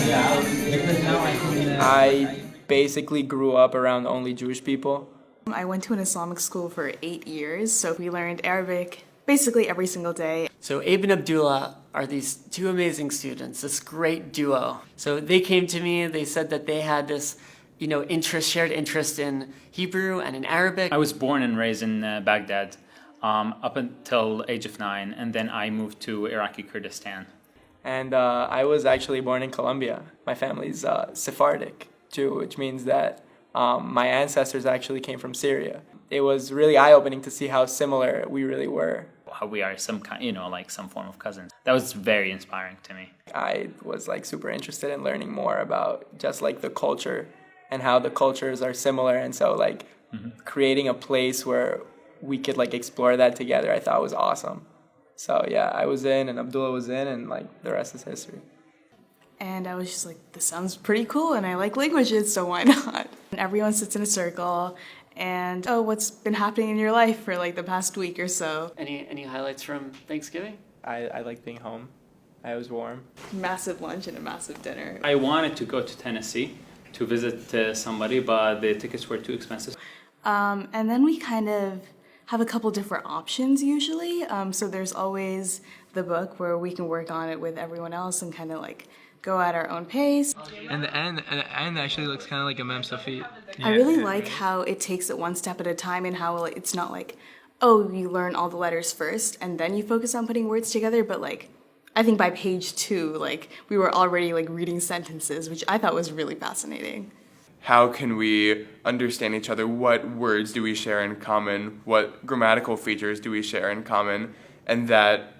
Yeah, because now I can. I basically grew up around only Jewish people. I went to an Islamic school for 8 years, so we learned Arabic basically every single day. So Abe and Abdullah are these two amazing students, this great duo. So they came to me, they said that they had this, shared interest in Hebrew and in Arabic. I was born and raised in Baghdad up until age of 9, and then I moved to Iraqi Kurdistan. And I was actually born in Colombia. My family's Sephardic Jew, which means that my ancestors actually came from Syria. It was really eye-opening to see how similar we really were. How we are some kind, like some form of cousins. That was very inspiring to me. I was super interested in learning more about just the culture and how the cultures are similar, and so creating a place where we could explore that together, I thought was awesome. So yeah, I was in and Abdullah was in, and the rest is history. And I was just this sounds pretty cool, and I like languages, so why not? And everyone sits in a circle, and what's been happening in your life for the past week or so? Any highlights from Thanksgiving? I like being home. I was warm. Massive lunch and a massive dinner. I wanted to go to Tennessee to visit somebody, but the tickets were too expensive. And then we kind of have a couple different options usually. So there's always the book where we can work on it with everyone else and kind of go at our own pace. And the end actually looks kind of like a Mem Safit. I really like how it takes it one step at a time, and how it's not you learn all the letters first and then you focus on putting words together, but I think by page 2, we were already reading sentences, which I thought was really fascinating. How can we understand each other? What words do we share in common? What grammatical features do we share in common? And that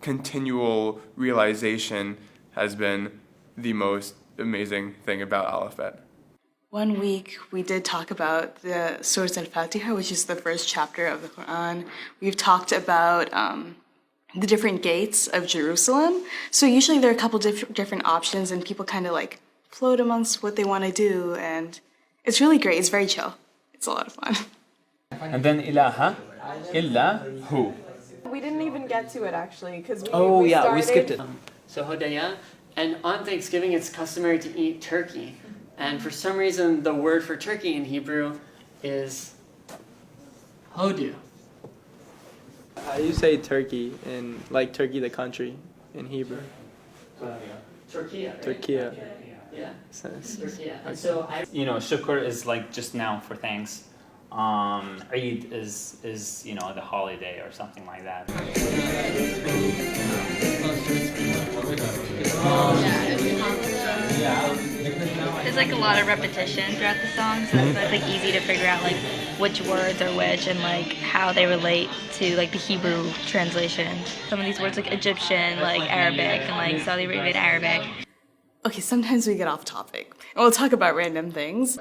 continual realization has been the most amazing thing about Alphabet. One week we did talk about the Surah Al-Fatiha, which is the first chapter of the Quran. We've talked about the different gates of Jerusalem. So usually there are a couple different options, and people kind of float amongst what they want to do, and it's really great. It's very chill. It's a lot of fun. And then ilaha, illa hu. We didn't even get to it actually because we skipped it. So Hodaya, and on Thanksgiving it's customary to eat turkey. And for some reason the word for turkey in Hebrew is hodu. How do you say turkey in Turkey the country in Hebrew? Turkiya. Right? Turkiya. Yeah. Turkiya. And so Shukr is just now for thanks. Eid is the holiday or something like that. There's a lot of repetition throughout the song, so it's easy to figure out which words are which and how they relate to the Hebrew translation. Some of these words Egyptian, Arabic, and Saudi Arabian Arabic. Okay, sometimes we get off topic. We'll talk about random things.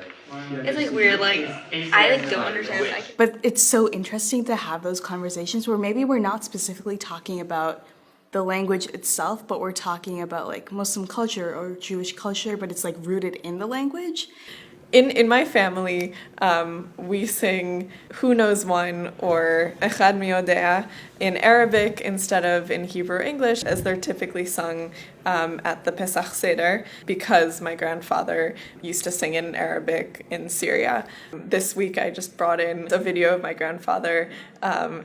It's weird, I don't understand. But it's so interesting to have those conversations where maybe we're not specifically talking about the language itself, but we're talking about Muslim culture or Jewish culture, but it's rooted in the language. In my family, we sing Who Knows One or Echad Mi Yodea in Arabic instead of in Hebrew or English, as they're typically sung at the Pesach Seder, because my grandfather used to sing in Arabic in Syria. This week I just brought in a video of my grandfather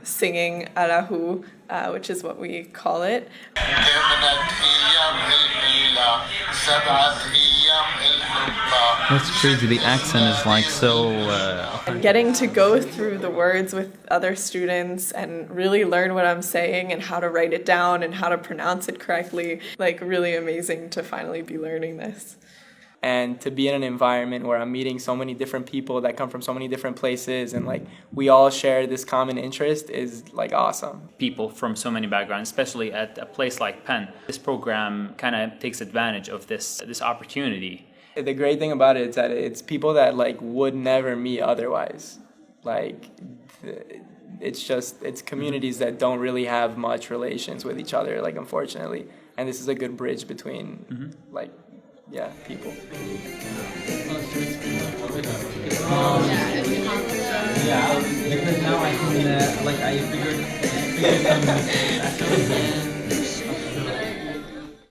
singing Alahu, which is what we call it. That's crazy. The accent is so... And getting to go through the words with other students and really learn what I'm saying and how to write it down and how to pronounce it correctly, really amazing to finally be learning this. And to be in an environment where I'm meeting so many different people that come from so many different places, and we all share this common interest is awesome. People from so many backgrounds, especially at a place like Penn. This program kind of takes advantage of this opportunity. The great thing about it is that it's people that would never meet otherwise. It's communities that don't really have much relations with each other, unfortunately. And this is a good bridge between people. Yeah, because now I can I figured some